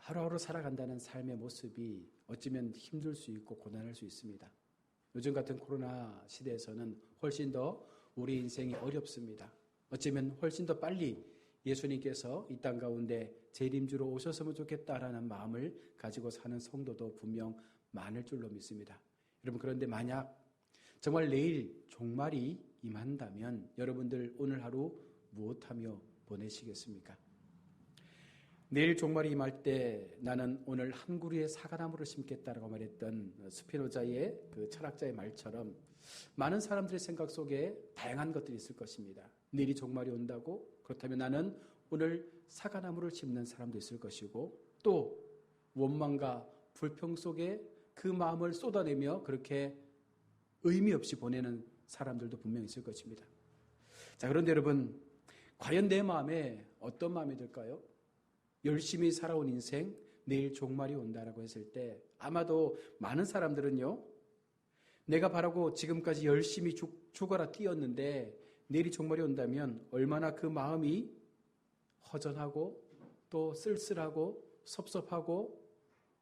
하루하루 살아간다는 삶의 모습이 어쩌면 힘들 수 있고 고난할 수 있습니다. 요즘 같은 코로나 시대에서는 훨씬 더 우리 인생이 어렵습니다. 어쩌면 훨씬 더 빨리 예수님께서 이 땅 가운데 재림주로 오셨으면 좋겠다라는 마음을 가지고 사는 성도도 분명 많을 줄로 믿습니다. 여러분, 그런데 만약 정말 내일 종말이 임한다면 여러분들 오늘 하루 무엇하며 보내시겠습니까? 내일 종말이 임할 때 나는 오늘 한 그루의 사과나무를 심겠다라고 말했던 스피노자의 그 철학자의 말처럼 많은 사람들의 생각 속에 다양한 것들이 있을 것입니다. 내일이 종말이 온다고? 그렇다면 나는 오늘 사과나무를 심는 사람도 있을 것이고, 또 원망과 불평 속에 그 마음을 쏟아내며 그렇게 의미 없이 보내는 사람들도 분명히 있을 것입니다. 자, 그런데 여러분, 과연 내 마음에 어떤 마음이 들까요? 열심히 살아온 인생, 내일 종말이 온다라고 했을 때 아마도 많은 사람들은요, 내가 바라고 지금까지 열심히 죽어라 뛰었는데 내일이 종말이 온다면 얼마나 그 마음이 허전하고 또 쓸쓸하고 섭섭하고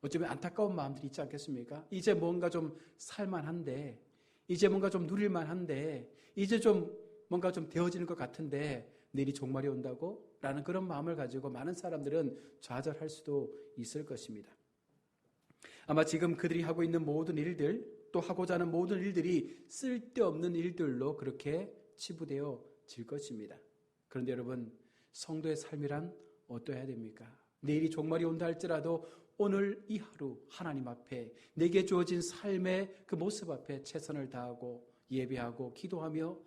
어쩌면 안타까운 마음들이 있지 않겠습니까? 이제 뭔가 좀 살만한데, 이제 뭔가 좀 누릴만한데, 이제 좀 뭔가 좀 되어지는 것 같은데 내일이 종말이 온다고? 라는 그런 마음을 가지고 많은 사람들은 좌절할 수도 있을 것입니다. 아마 지금 그들이 하고 있는 모든 일들, 또 하고자 하는 모든 일들이 쓸데없는 일들로 그렇게 치부되어질 것입니다. 그런데 여러분, 성도의 삶이란 어떠해야 됩니까? 내일이 종말이 온다 할지라도 오늘 이 하루 하나님 앞에 내게 주어진 삶의 그 모습 앞에 최선을 다하고 예배하고 기도하며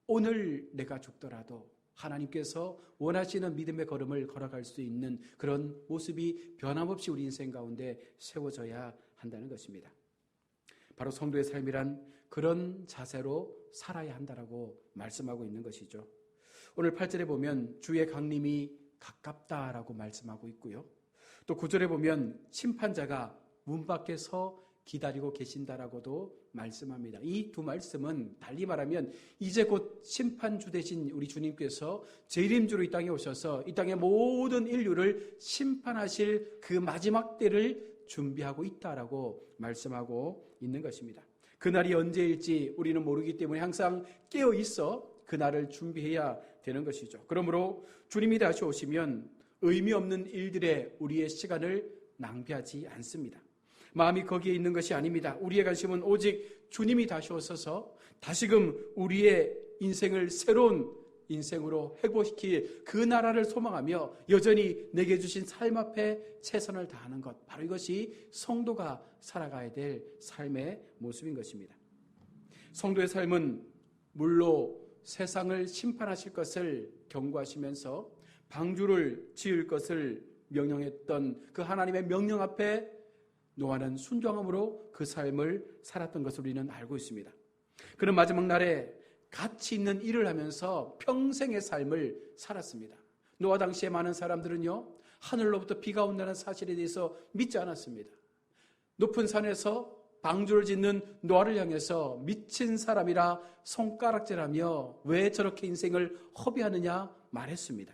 오늘 내가 죽더라도 하나님께서 원하시는 믿음의 걸음을 걸어갈 수 있는 그런 모습이 변함없이 우리 인생 가운데 세워져야 한다는 것입니다. 바로 성도의 삶이란 그런 자세로 살아야 한다라고 말씀하고 있는 것이죠. 오늘 8절에 보면 주의 강림이 가깝다라고 말씀하고 있고요. 또 9절에 보면 심판자가 문 밖에서 기다리고 계신다라고도 말씀합니다. 이 두 말씀은 달리 말하면 이제 곧 심판주 되신 우리 주님께서 재림주로 이 땅에 오셔서 이 땅의 모든 인류를 심판하실 그 마지막 때를 준비하고 있다라고 말씀하고 있는 것입니다. 그날이 언제일지 우리는 모르기 때문에 항상 깨어 있어 그날을 준비해야 되는 것이죠. 그러므로 주님이 다시 오시면 의미 없는 일들에 우리의 시간을 낭비하지 않습니다. 마음이 거기에 있는 것이 아닙니다. 우리의 관심은 오직 주님이 다시 오셔서 다시금 우리의 인생을 새로운 인생으로 회복시킬 그 나라를 소망하며 여전히 내게 주신 삶 앞에 최선을 다하는 것, 바로 이것이 성도가 살아가야 될 삶의 모습인 것입니다. 성도의 삶은 물로 세상을 심판하실 것을 경고하시면서 방주를 지을 것을 명령했던 그 하나님의 명령 앞에 노아는 순종함으로 그 삶을 살았던 것을 우리는 알고 있습니다. 그는 마지막 날에 가치 있는 일을 하면서 평생의 삶을 살았습니다. 노아 당시에 많은 사람들은요, 하늘로부터 비가 온다는 사실에 대해서 믿지 않았습니다. 높은 산에서 방주를 짓는 노아를 향해서 미친 사람이라 손가락질하며 왜 저렇게 인생을 허비하느냐 말했습니다.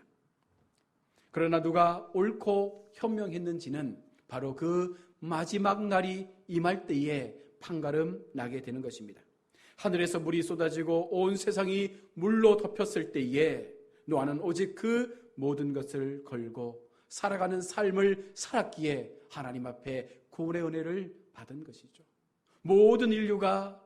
그러나 누가 옳고 현명했는지는 바로 그 마지막 날이 임할 때에 판가름 나게 되는 것입니다. 하늘에서 물이 쏟아지고 온 세상이 물로 덮였을 때에 노아는 오직 그 모든 것을 걸고 살아가는 삶을 살았기에 하나님 앞에 구원의 은혜를 받은 것이죠. 모든 인류가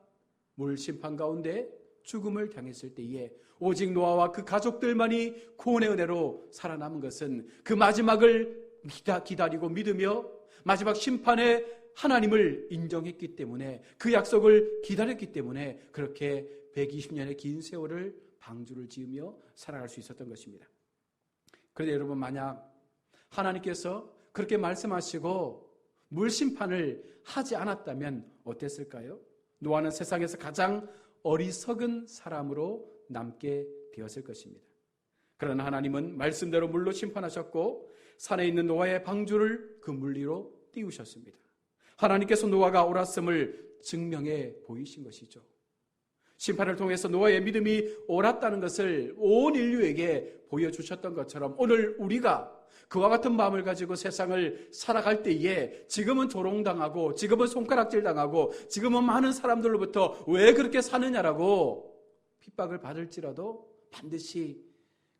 물 심판 가운데 죽음을 당했을 때에 오직 노아와 그 가족들만이 구원의 은혜로 살아남은 것은 그 마지막을 기다리고 믿으며 마지막 심판에 하나님을 인정했기 때문에 그 약속을 기다렸기 때문에 그렇게 120년의 긴 세월을 방주를 지으며 살아갈 수 있었던 것입니다. 그런데 여러분, 만약 하나님께서 그렇게 말씀하시고 물심판을 하지 않았다면 어땠을까요? 노아는 세상에서 가장 어리석은 사람으로 남게 되었을 것입니다. 그러나 하나님은 말씀대로 물로 심판하셨고 산에 있는 노아의 방주를 그 물 위로 띄우셨습니다. 하나님께서 노아가 옳았음을 증명해 보이신 것이죠. 심판을 통해서 노아의 믿음이 옳았다는 것을 온 인류에게 보여주셨던 것처럼 오늘 우리가 그와 같은 마음을 가지고 세상을 살아갈 때에 지금은 조롱당하고 지금은 손가락질당하고 지금은 많은 사람들로부터 왜 그렇게 사느냐라고 핍박을 받을지라도 반드시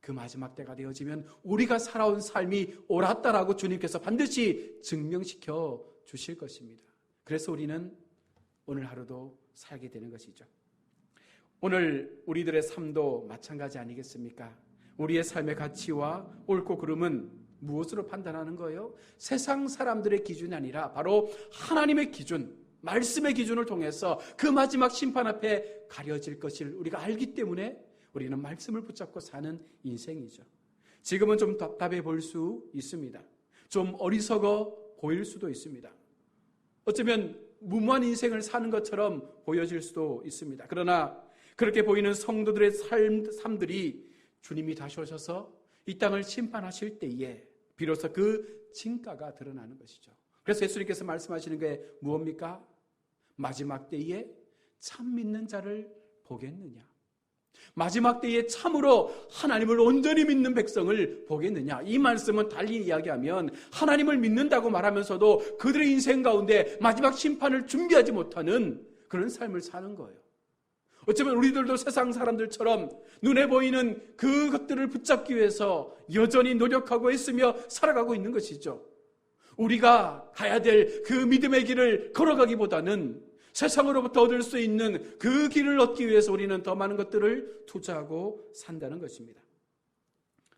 그 마지막 때가 되어지면 우리가 살아온 삶이 옳았다라고 주님께서 반드시 증명시켜 주실 것입니다. 그래서 우리는 오늘 하루도 살게 되는 것이죠. 오늘 우리들의 삶도 마찬가지 아니겠습니까? 우리의 삶의 가치와 옳고 그름은 무엇으로 판단하는 거예요? 세상 사람들의 기준이 아니라 바로 하나님의 기준, 말씀의 기준을 통해서 그 마지막 심판 앞에 가려질 것을 우리가 알기 때문에 우리는 말씀을 붙잡고 사는 인생이죠. 지금은 좀 답답해 보일 수 있습니다. 좀 어리석어 보일 수도 있습니다. 어쩌면 무모한 인생을 사는 것처럼 보여질 수도 있습니다. 그러나 그렇게 보이는 성도들의 삶들이 주님이 다시 오셔서 이 땅을 심판하실 때에 비로소 그 진가가 드러나는 것이죠. 그래서 예수님께서 말씀하시는 게 무엇입니까? 마지막 때에 참 믿는 자를 보겠느냐? 마지막 때에 참으로 하나님을 온전히 믿는 백성을 보겠느냐? 이 말씀은 달리 이야기하면 하나님을 믿는다고 말하면서도 그들의 인생 가운데 마지막 심판을 준비하지 못하는 그런 삶을 사는 거예요. 어쩌면 우리들도 세상 사람들처럼 눈에 보이는 그것들을 붙잡기 위해서 여전히 노력하고 애쓰며 살아가고 있는 것이죠. 우리가 가야 될 그 믿음의 길을 걸어가기보다는 세상으로부터 얻을 수 있는 그 길을 얻기 위해서 우리는 더 많은 것들을 투자하고 산다는 것입니다.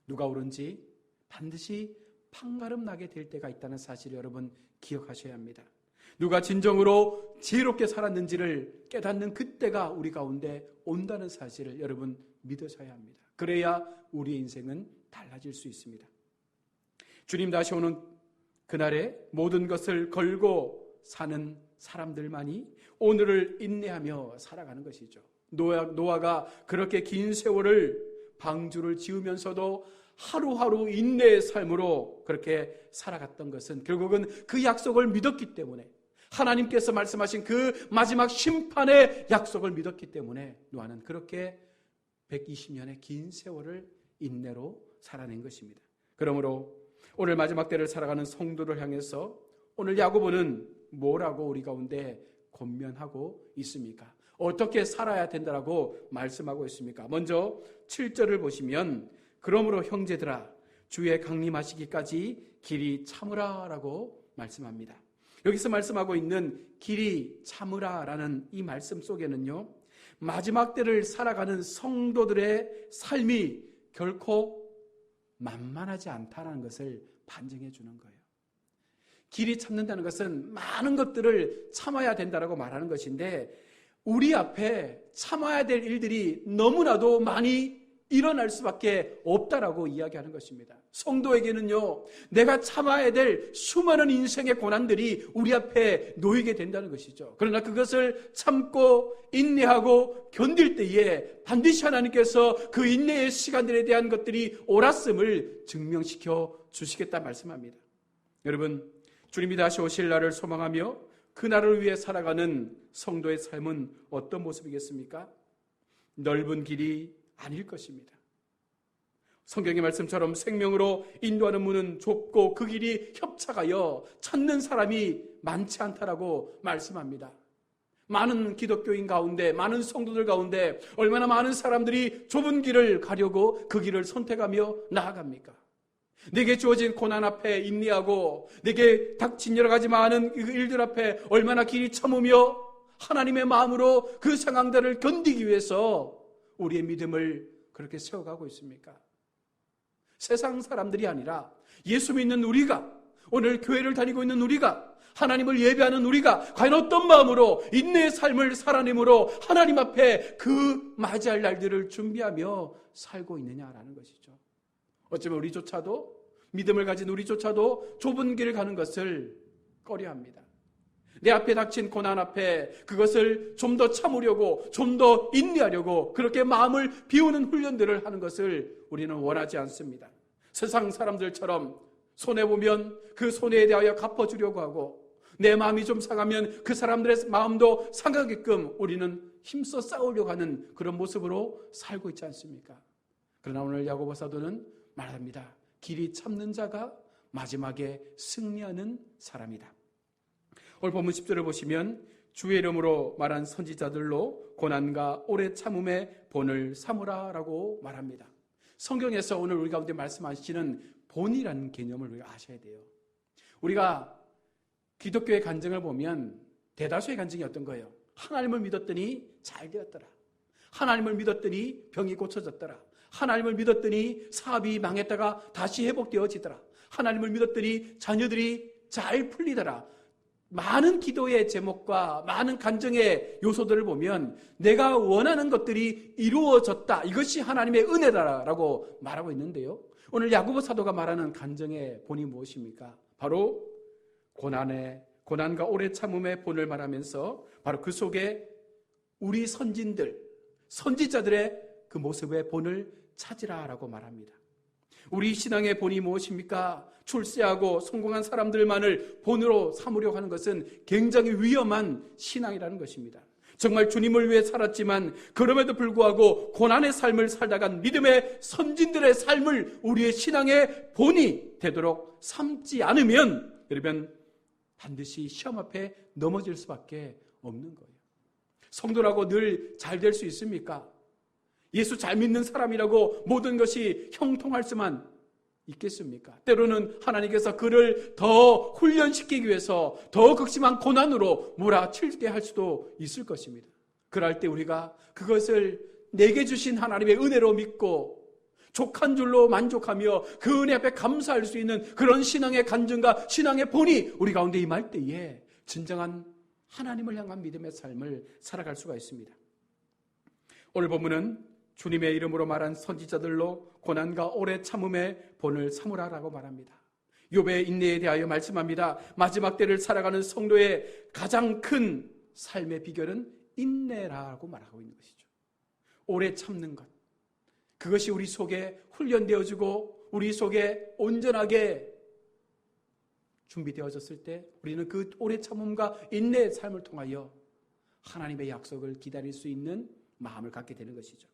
누가 옳은지 반드시 판가름 나게 될 때가 있다는 사실을 여러분 기억하셔야 합니다. 누가 진정으로 지혜롭게 살았는지를 깨닫는 그때가 우리 가운데 온다는 사실을 여러분 믿으셔야 합니다. 그래야 우리의 인생은 달라질 수 있습니다. 주님 다시 오는 그날에 모든 것을 걸고 사는 사람들만이 오늘을 인내하며 살아가는 것이죠. 노아가 그렇게 긴 세월을 방주를 지으면서도 하루하루 인내의 삶으로 그렇게 살아갔던 것은 결국은 그 약속을 믿었기 때문에, 하나님께서 말씀하신 그 마지막 심판의 약속을 믿었기 때문에 노아는 그렇게 120년의 긴 세월을 인내로 살아낸 것입니다. 그러므로 오늘 마지막 때를 살아가는 성도를 향해서 오늘 야고보는 뭐라고 우리 가운데 권면하고 있습니까? 어떻게 살아야 된다라고 말씀하고 있습니까? 먼저 7절을 보시면 그러므로 형제들아 주의 강림하시기까지 길이 참으라라고 말씀합니다. 여기서 말씀하고 있는 길이 참으라라는 이 말씀 속에는요, 마지막 때를 살아가는 성도들의 삶이 결코 만만하지 않다는 것을 반증해 주는 거예요. 길이 참는다는 것은 많은 것들을 참아야 된다라고 말하는 것인데 우리 앞에 참아야 될 일들이 너무나도 많이 일어날 수밖에 없다라고 이야기하는 것입니다. 성도에게는요, 내가 참아야 될 수많은 인생의 고난들이 우리 앞에 놓이게 된다는 것이죠. 그러나 그것을 참고 인내하고 견딜 때에 반드시 하나님께서 그 인내의 시간들에 대한 것들이 옳았음을 증명시켜 주시겠다 말씀합니다. 여러분, 주님이 다시 오실 날을 소망하며 그 날을 위해 살아가는 성도의 삶은 어떤 모습이겠습니까? 넓은 길이 아닐 것입니다. 성경의 말씀처럼 생명으로 인도하는 문은 좁고 그 길이 협착하여 찾는 사람이 많지 않다라고 말씀합니다. 많은 기독교인 가운데, 많은 성도들 가운데 얼마나 많은 사람들이 좁은 길을 가려고 그 길을 선택하며 나아갑니까? 내게 주어진 고난 앞에 인내하고 내게 닥친 여러 가지 많은 일들 앞에 얼마나 길이 참으며 하나님의 마음으로 그 상황들을 견디기 위해서 우리의 믿음을 그렇게 세워가고 있습니까? 세상 사람들이 아니라 예수 믿는 우리가, 오늘 교회를 다니고 있는 우리가, 하나님을 예배하는 우리가 과연 어떤 마음으로 인내의 삶을 살아내므로 하나님 앞에 그 맞이할 날들을 준비하며 살고 있느냐라는 것이죠. 어쩌면 우리조차도, 믿음을 가진 우리조차도 좁은 길을 가는 것을 꺼려합니다. 내 앞에 닥친 고난 앞에 그것을 좀 더 참으려고, 좀 더 인내하려고 그렇게 마음을 비우는 훈련들을 하는 것을 우리는 원하지 않습니다. 세상 사람들처럼 손해보면 그 손해에 대하여 갚아주려고 하고 내 마음이 좀 상하면 그 사람들의 마음도 상하게끔 우리는 힘써 싸우려고 하는 그런 모습으로 살고 있지 않습니까? 그러나 오늘 야고보 사도는 말합니다. 길이 참는 자가 마지막에 승리하는 사람이다. 오늘 본문 10절을 보시면 주의 이름으로 말한 선지자들로 고난과 오래 참음의 본을 삼으라 라고 말합니다. 성경에서 오늘 우리 가운데 말씀하시는 본이라는 개념을 우리가 아셔야 돼요. 우리가 기독교의 간증을 보면 대다수의 간증이 어떤 거예요? 하나님을 믿었더니 잘 되었더라. 하나님을 믿었더니 병이 고쳐졌더라. 하나님을 믿었더니 사업이 망했다가 다시 회복되어지더라. 하나님을 믿었더니 자녀들이 잘 풀리더라. 많은 기도의 제목과 많은 간증의 요소들을 보면 내가 원하는 것들이 이루어졌다. 이것이 하나님의 은혜다라고 말하고 있는데요. 오늘 야고보 사도가 말하는 간증의 본이 무엇입니까? 바로 고난과 오래 참음의 본을 말하면서 바로 그 속에 우리 선지자들의 그 모습의 본을 찾으라라고 말합니다. 우리 신앙의 본이 무엇입니까? 출세하고 성공한 사람들만을 본으로 삼으려고 하는 것은 굉장히 위험한 신앙이라는 것입니다. 정말 주님을 위해 살았지만 그럼에도 불구하고 고난의 삶을 살다간 믿음의 선진들의 삶을 우리의 신앙의 본이 되도록 삼지 않으면 여러분 반드시 시험 앞에 넘어질 수밖에 없는 거예요. 성도라고 늘 잘 될 수 있습니까? 예수 잘 믿는 사람이라고 모든 것이 형통할 수만 있겠습니까? 때로는 하나님께서 그를 더 훈련시키기 위해서 더 극심한 고난으로 몰아치게 할 수도 있을 것입니다. 그럴 때 우리가 그것을 내게 주신 하나님의 은혜로 믿고 족한 줄로 만족하며 그 은혜 앞에 감사할 수 있는 그런 신앙의 간증과 신앙의 본이 우리 가운데 임할 때에 진정한 하나님을 향한 믿음의 삶을 살아갈 수가 있습니다. 오늘 본문은 주님의 이름으로 말한 선지자들로 고난과 오래 참음의 본을 삼으라라고 말합니다. 욥의 인내에 대하여 말씀합니다. 마지막 때를 살아가는 성도의 가장 큰 삶의 비결은 인내라고 말하고 있는 것이죠. 오래 참는 것. 그것이 우리 속에 훈련되어지고 우리 속에 온전하게 준비되어졌을 때 우리는 그 오래 참음과 인내의 삶을 통하여 하나님의 약속을 기다릴 수 있는 마음을 갖게 되는 것이죠.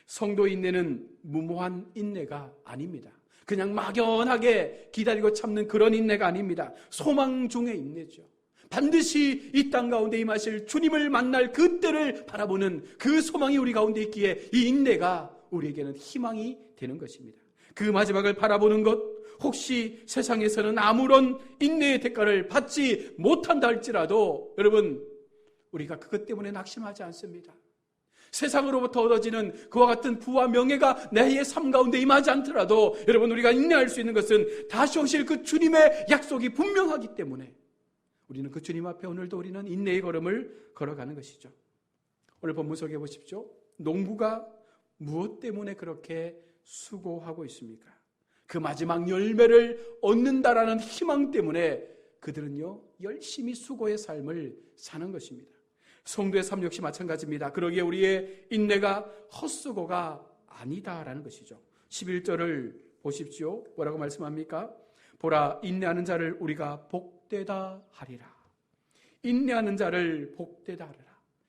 성도 인내는 무모한 인내가 아닙니다. 그냥 막연하게 기다리고 참는 그런 인내가 아닙니다. 소망 중의 인내죠. 반드시 이 땅 가운데 임하실 주님을 만날 그때를 바라보는 그 소망이 우리 가운데 있기에 이 인내가 우리에게는 희망이 되는 것입니다. 그 마지막을 바라보는 것, 혹시 세상에서는 아무런 인내의 대가를 받지 못한다 할지라도 여러분 우리가 그것 때문에 낙심하지 않습니다. 세상으로부터 얻어지는 그와 같은 부와 명예가 나의 삶 가운데 임하지 않더라도 여러분 우리가 인내할 수 있는 것은 다시 오실 그 주님의 약속이 분명하기 때문에 우리는 그 주님 앞에 오늘도 우리는 인내의 걸음을 걸어가는 것이죠. 오늘 본문 속에 보십시오. 농부가 무엇 때문에 그렇게 수고하고 있습니까? 그 마지막 열매를 얻는다라는 희망 때문에 그들은요 열심히 수고의 삶을 사는 것입니다. 성도의 삶 역시 마찬가지입니다. 그러기에 우리의 인내가 헛수고가 아니다라는 것이죠. 11절을 보십시오. 뭐라고 말씀합니까? 보라, 인내하는 자를 우리가 복되다 하리라. 인내하는 자를 복되다 하리라.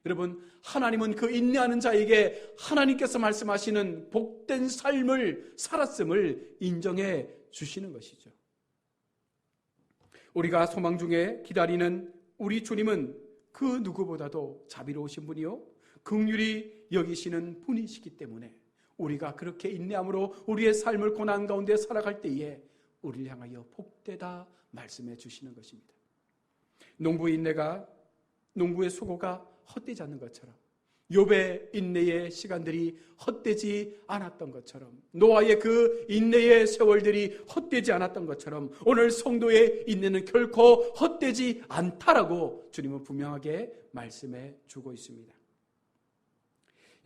여러분, 하나님은 그 인내하는 자에게 하나님께서 말씀하시는 복된 삶을 살았음을 인정해 주시는 것이죠. 우리가 소망 중에 기다리는 우리 주님은 그 누구보다도 자비로우신 분이요 긍휼히 여기시는 분이시기 때문에 우리가 그렇게 인내함으로 우리의 삶을 고난 가운데 살아갈 때에 우리를 향하여 복되다 말씀해 주시는 것입니다. 농부의 수고가 헛되지 않는 것처럼 욥의 인내의 시간들이 헛되지 않았던 것처럼 노아의 그 인내의 세월들이 헛되지 않았던 것처럼 오늘 성도의 인내는 결코 헛되지 않다라고 주님은 분명하게 말씀해 주고 있습니다.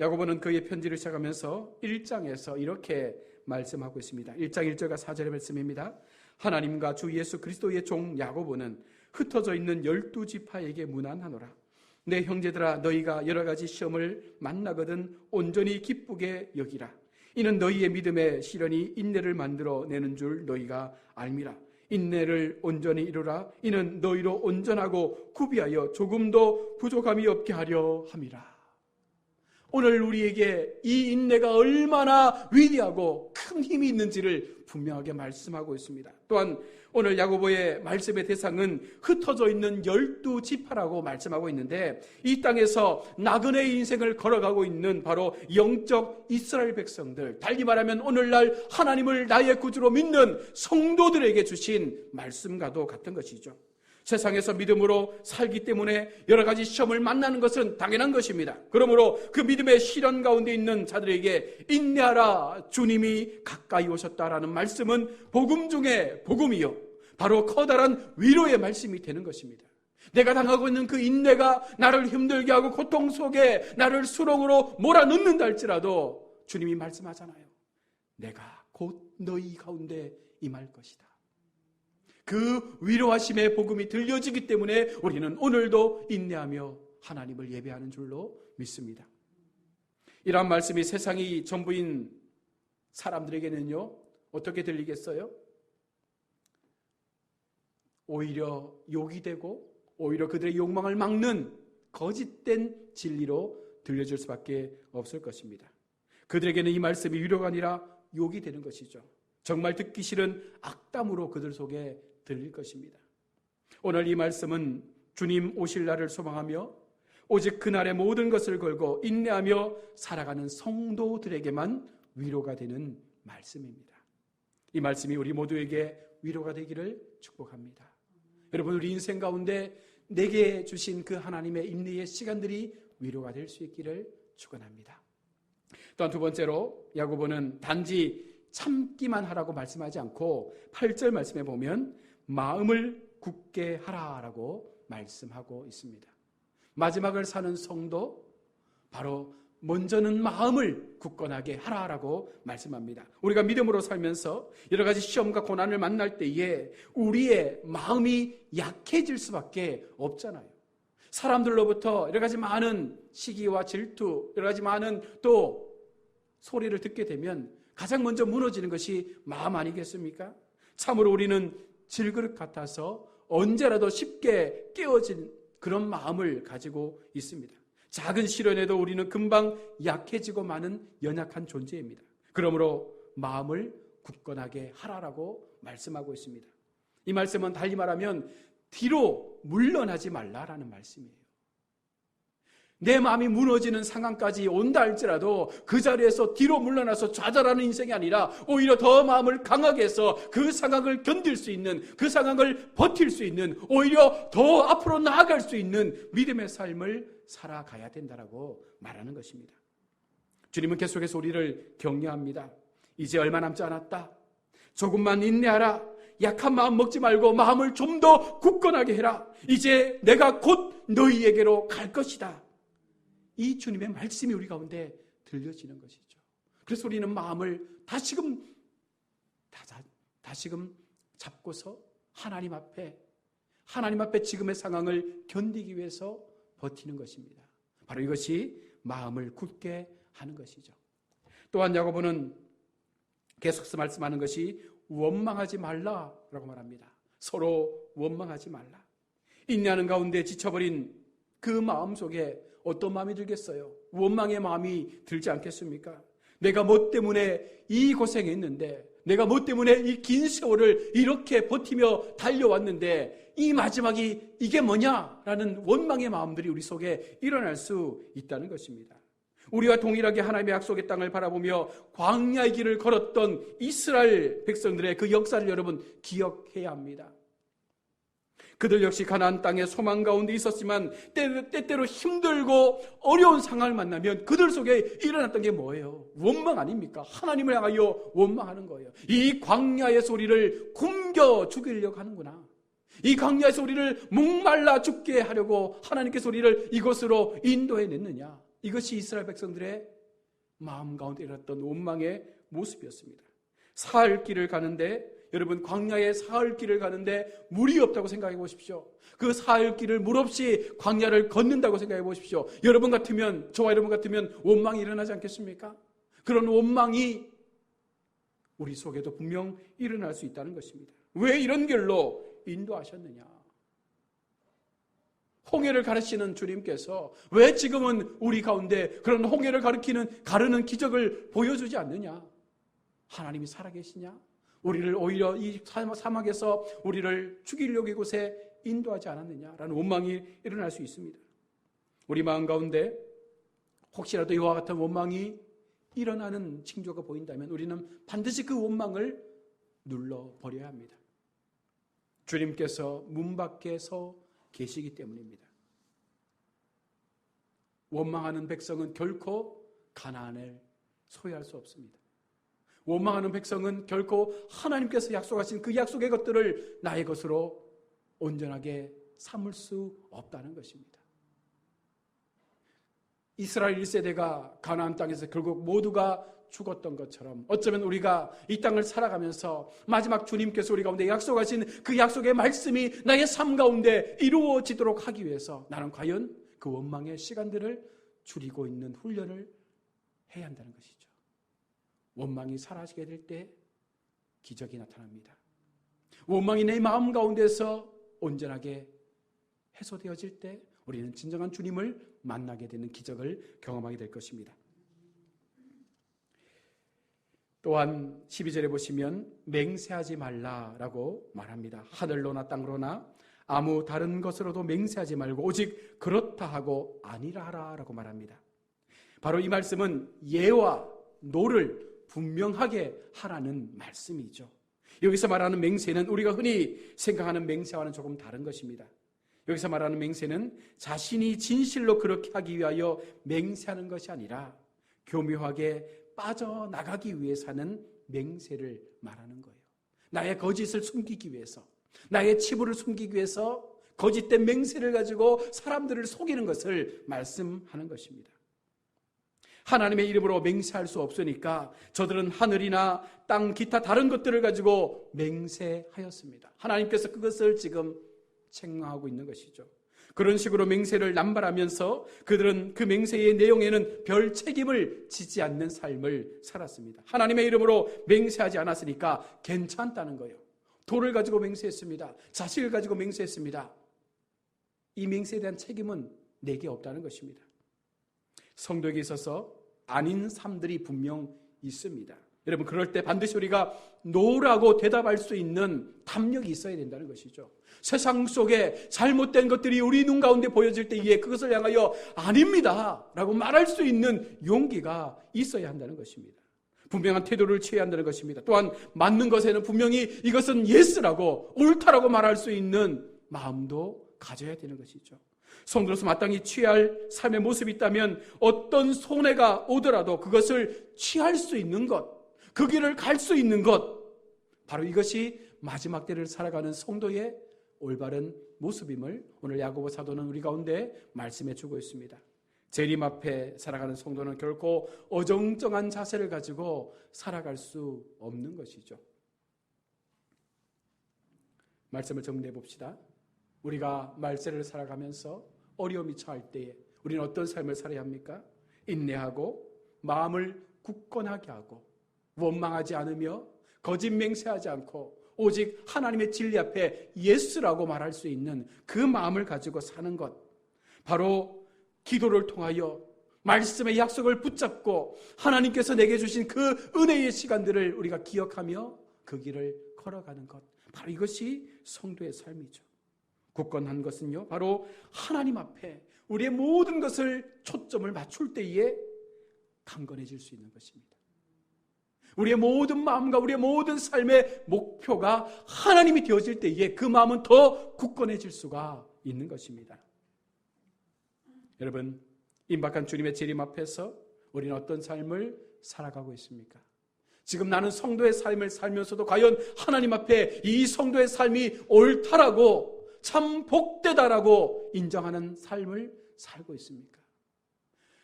야고보는 그의 편지를 시작하면서 1장에서 이렇게 말씀하고 있습니다. 1장 1절과 4절의 말씀입니다. 하나님과 주 예수 그리스도의 종 야고보는 흩어져 있는 12지파에게 문안하노라. 내 형제들아, 너희가 여러 가지 시험을 만나거든 온전히 기쁘게 여기라. 이는 너희의 믿음의 시련이 인내를 만들어내는 줄 너희가 알미라. 인내를 온전히 이루라. 이는 너희로 온전하고 구비하여 조금도 부족함이 없게 하려 함이라. 오늘 우리에게 이 인내가 얼마나 위대하고 큰 힘이 있는지를 분명하게 말씀하고 있습니다. 또한 오늘 야고보의 말씀의 대상은 흩어져 있는 12지파라고 말씀하고 있는데, 이 땅에서 나그네의 인생을 걸어가고 있는 바로 영적 이스라엘 백성들, 달리 말하면 오늘날 하나님을 나의 구주로 믿는 성도들에게 주신 말씀과도 같은 것이죠. 세상에서 믿음으로 살기 때문에 여러 가지 시험을 만나는 것은 당연한 것입니다. 그러므로 그 믿음의 시련 가운데 있는 자들에게 인내하라, 주님이 가까이 오셨다라는 말씀은 복음 중에 복음이요, 바로 커다란 위로의 말씀이 되는 것입니다. 내가 당하고 있는 그 인내가 나를 힘들게 하고 고통 속에 나를 수렁으로 몰아넣는다 할지라도 주님이 말씀하잖아요. 내가 곧 너희 가운데 임할 것이다. 그 위로하심의 복음이 들려지기 때문에 우리는 오늘도 인내하며 하나님을 예배하는 줄로 믿습니다. 이러한 말씀이 세상이 전부인 사람들에게는요, 어떻게 들리겠어요? 오히려 욕이 되고 오히려 그들의 욕망을 막는 거짓된 진리로 들려질 수밖에 없을 것입니다. 그들에게는 이 말씀이 위로가 아니라 욕이 되는 것이죠. 정말 듣기 싫은 악담으로 그들 속에 들릴 것입니다. 오늘 이 말씀은 주님 오실 날을 소망하며 오직 그날의 모든 것을 걸고 인내하며 살아가는 성도들에게만 위로가 되는 말씀입니다. 이 말씀이 우리 모두에게 위로가 되기를 축복합니다. 여러분, 우리 인생 가운데 내게 주신 그 하나님의 인내의 시간들이 위로가 될 수 있기를 축원합니다. 또한 두 번째로 야고보는 단지 참기만 하라고 말씀하지 않고 8절 말씀에 보면 마음을 굳게 하라라고 말씀하고 있습니다. 마지막을 사는 성도, 바로 먼저는 마음을 굳건하게 하라라고 말씀합니다. 우리가 믿음으로 살면서 여러 가지 시험과 고난을 만날 때에 우리의 마음이 약해질 수밖에 없잖아요. 사람들로부터 여러 가지 많은 시기와 질투, 여러 가지 많은 또 소리를 듣게 되면 가장 먼저 무너지는 것이 마음 아니겠습니까? 참으로 우리는 질그릇 같아서 언제라도 쉽게 깨어진 그런 마음을 가지고 있습니다. 작은 시련에도 우리는 금방 약해지고 마는 연약한 존재입니다. 그러므로 마음을 굳건하게 하라라고 말씀하고 있습니다. 이 말씀은 달리 말하면 뒤로 물러나지 말라라는 말씀이에요. 내 마음이 무너지는 상황까지 온다 할지라도 그 자리에서 뒤로 물러나서 좌절하는 인생이 아니라 오히려 더 마음을 강하게 해서 그 상황을 견딜 수 있는, 그 상황을 버틸 수 있는, 오히려 더 앞으로 나아갈 수 있는 믿음의 삶을 살아가야 된다라고 말하는 것입니다. 주님은 계속해서 우리를 격려합니다. 이제 얼마 남지 않았다. 조금만 인내하라. 약한 마음 먹지 말고 마음을 좀 더 굳건하게 해라. 이제 내가 곧 너희에게로 갈 것이다. 이 주님의 말씀이 우리 가운데 들려지는 것이죠. 그래서 우리는 마음을 다시금 잡고서 하나님 앞에 지금의 상황을 견디기 위해서 버티는 것입니다. 바로 이것이 마음을 굳게 하는 것이죠. 또한 야고보는 계속해서 말씀하는 것이 원망하지 말라라고 말합니다. 서로 원망하지 말라. 인내하는 가운데 지쳐버린 그 마음 속에 어떤 마음이 들겠어요? 원망의 마음이 들지 않겠습니까? 내가 뭐 때문에 이 고생했는데, 내가 뭐 때문에 이 긴 세월을 이렇게 버티며 달려왔는데 이 마지막이 이게 뭐냐라는 원망의 마음들이 우리 속에 일어날 수 있다는 것입니다. 우리와 동일하게 하나님의 약속의 땅을 바라보며 광야의 길을 걸었던 이스라엘 백성들의 그 역사를 여러분 기억해야 합니다. 그들 역시 가나안 땅의 소망 가운데 있었지만 때때로 힘들고 어려운 상황을 만나면 그들 속에 일어났던 게 뭐예요? 원망 아닙니까? 하나님을 향하여 원망하는 거예요. 이 광야에서 우리를 굶겨 죽이려고 하는구나. 이 광야에서 우리를 목말라 죽게 하려고 하나님께서 우리를 이곳으로 인도해냈느냐. 이것이 이스라엘 백성들의 마음 가운데 일어났던 원망의 모습이었습니다. 사흘 길을 가는데, 여러분 광야의 사흘 길을 가는데 물이 없다고 생각해 보십시오. 그 사흘 길을 물 없이 광야를 걷는다고 생각해 보십시오. 여러분 같으면, 저와 여러분 같으면 원망이 일어나지 않겠습니까? 그런 원망이 우리 속에도 분명 일어날 수 있다는 것입니다. 왜 이런 길로 인도하셨느냐? 홍해를 가르치는 주님께서 왜 지금은 우리 가운데 그런 홍해를 가르는 기적을 보여주지 않느냐? 하나님이 살아계시냐? 우리를 오히려 이 사막에서 우리를 죽이려고 이곳에 인도하지 않았느냐라는 원망이 일어날 수 있습니다. 우리 마음 가운데 혹시라도 이와 같은 원망이 일어나는 징조가 보인다면 우리는 반드시 그 원망을 눌러버려야 합니다. 주님께서 문 밖에 서 계시기 때문입니다. 원망하는 백성은 결코 가나안을 소유할 수 없습니다. 원망하는 백성은 결코 하나님께서 약속하신 그 약속의 것들을 나의 것으로 온전하게 삼을 수 없다는 것입니다. 이스라엘 1세대가 가나안 땅에서 결국 모두가 죽었던 것처럼 어쩌면 우리가 이 땅을 살아가면서 마지막 주님께서 우리 가운데 약속하신 그 약속의 말씀이 나의 삶 가운데 이루어지도록 하기 위해서 나는 과연 그 원망의 시간들을 줄이고 있는 훈련을 해야 한다는 것이죠. 원망이 사라지게 될 때 기적이 나타납니다. 원망이 내 마음 가운데서 온전하게 해소되어질 때 우리는 진정한 주님을 만나게 되는 기적을 경험하게 될 것입니다. 또한 12절에 보시면 맹세하지 말라라고 말합니다. 하늘로나 땅으로나 아무 다른 것으로도 맹세하지 말고 오직 그렇다 하고 아니라 하라라고 말합니다. 바로 이 말씀은 예와 노를 분명하게 하라는 말씀이죠. 여기서 말하는 맹세는 우리가 흔히 생각하는 맹세와는 조금 다른 것입니다. 여기서 말하는 맹세는 자신이 진실로 그렇게 하기 위하여 맹세하는 것이 아니라 교묘하게 빠져나가기 위해서 하는 맹세를 말하는 거예요. 나의 거짓을 숨기기 위해서, 나의 치부를 숨기기 위해서 거짓된 맹세를 가지고 사람들을 속이는 것을 말씀하는 것입니다. 하나님의 이름으로 맹세할 수 없으니까 저들은 하늘이나 땅 기타 다른 것들을 가지고 맹세하였습니다. 하나님께서 그것을 지금 책망하고 있는 것이죠. 그런 식으로 맹세를 남발하면서 그들은 그 맹세의 내용에는 별 책임을 지지 않는 삶을 살았습니다. 하나님의 이름으로 맹세하지 않았으니까 괜찮다는 거예요. 돌을 가지고 맹세했습니다. 자식을 가지고 맹세했습니다. 이 맹세에 대한 책임은 내게 없다는 것입니다. 성도에게 있어서 아닌 삶들이 분명 있습니다. 여러분, 그럴 때 반드시 우리가 노라고 대답할 수 있는 담력이 있어야 된다는 것이죠. 세상 속에 잘못된 것들이 우리 눈 가운데 보여질 때에 그것을 향하여 아닙니다 라고 말할 수 있는 용기가 있어야 한다는 것입니다. 분명한 태도를 취해야 한다는 것입니다. 또한 맞는 것에는 분명히 이것은 예스라고 옳다라고 말할 수 있는 마음도 가져야 되는 것이죠. 성도로서 마땅히 취할 삶의 모습이 있다면 어떤 손해가 오더라도 그것을 취할 수 있는 것, 그 길을 갈 수 있는 것, 바로 이것이 마지막 때를 살아가는 성도의 올바른 모습임을 오늘 야고보 사도는 우리 가운데 말씀해 주고 있습니다. 재림 앞에 살아가는 성도는 결코 어정쩡한 자세를 가지고 살아갈 수 없는 것이죠. 말씀을 정리해 봅시다. 우리가 말세를 살아가면서 어려움이 처할 때에 우리는 어떤 삶을 살아야 합니까? 인내하고 마음을 굳건하게 하고 원망하지 않으며 거짓 맹세하지 않고 오직 하나님의 진리 앞에 예스라고 말할 수 있는 그 마음을 가지고 사는 것, 바로 기도를 통하여 말씀의 약속을 붙잡고 하나님께서 내게 주신 그 은혜의 시간들을 우리가 기억하며 그 길을 걸어가는 것, 바로 이것이 성도의 삶이죠. 굳건한 것은요, 바로 하나님 앞에 우리의 모든 것을 초점을 맞출 때에 강건해질 수 있는 것입니다. 우리의 모든 마음과 우리의 모든 삶의 목표가 하나님이 되어질 때에 그 마음은 더 굳건해질 수가 있는 것입니다. 여러분, 임박한 주님의 재림 앞에서 우리는 어떤 삶을 살아가고 있습니까? 지금 나는 성도의 삶을 살면서도 과연 하나님 앞에 이 성도의 삶이 옳다라고, 참 복되다라고 인정하는 삶을 살고 있습니까?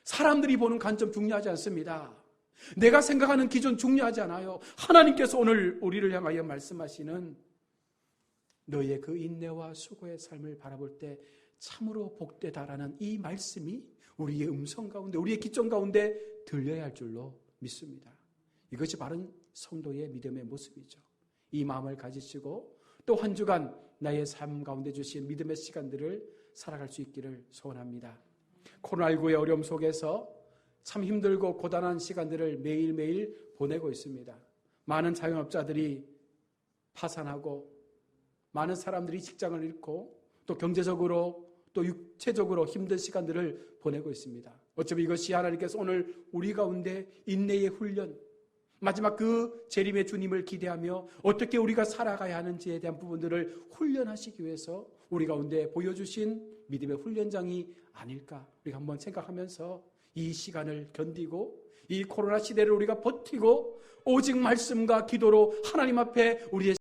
사람들이 보는 관점 중요하지 않습니다. 내가 생각하는 기준 중요하지 않아요. 하나님께서 오늘 우리를 향하여 말씀하시는 너의 그 인내와 수고의 삶을 바라볼 때 참으로 복되다라는 이 말씀이 우리의 음성 가운데, 우리의 기점 가운데 들려야 할 줄로 믿습니다. 이것이 바른 성도의 믿음의 모습이죠. 이 마음을 가지시고 또 한 주간 나의 삶 가운데 주신 믿음의 시간들을 살아갈 수 있기를 소원합니다. 코로나19의 어려움 속에서 참 힘들고 고단한 시간들을 매일매일 보내고 있습니다. 많은 자영업자들이 파산하고 많은 사람들이 직장을 잃고 또 경제적으로 또 육체적으로 힘든 시간들을 보내고 있습니다. 어쩌면 이것이 하나님께서 오늘 우리 가운데 인내의 훈련, 마지막 그 재림의 주님을 기대하며 어떻게 우리가 살아가야 하는지에 대한 부분들을 훈련하시기 위해서 우리 가운데 보여주신 믿음의 훈련장이 아닐까 우리가 한번 생각하면서 이 시간을 견디고 이 코로나 시대를 우리가 버티고 오직 말씀과 기도로 하나님 앞에 우리의